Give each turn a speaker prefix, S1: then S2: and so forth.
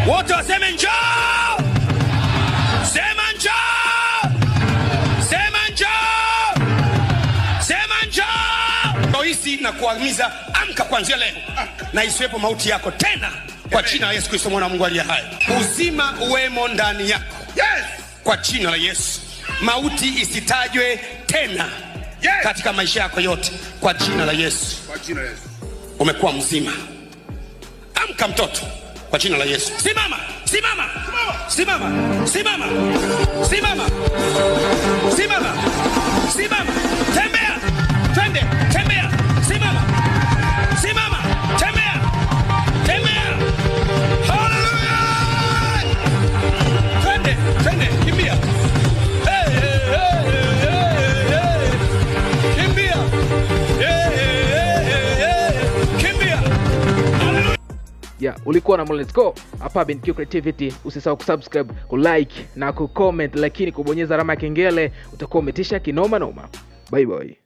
S1: Wote waseme njoo. Sema njoo. Sema njoo. Sema njoo. Boisi na kuhimiza amka kuanzia leo. Na isiwepo mauti yako tena kwa jina la Yesu Kristo mwana wa Mungu aliye hai. Uzima uwemo ndani yako. Yes. Kwa jina la Yesu. Mauti isitajwe tena. Yes. Katika maisha yako yote kwa jina la Yesu.
S2: Kwa jina la Yesu.
S1: Umekuwa mzima. Amka mtoto kwa jina la Yesu. Simama, simama. Simama, simama. Simama. Simama. Simama. Tembea. Twende, tembea. Simama. Simama. Tembea. Tembea. Hallelujah. Twende, twende, kimbia.
S3: Yeah, ulikuwa na Let's Go hapa BenQ Creativity. Usisahau kusubscribe, kulike na kucomment, lakini kubonyeza alama ya kengele utakuwa umetisha kinoma noma. Bye bye.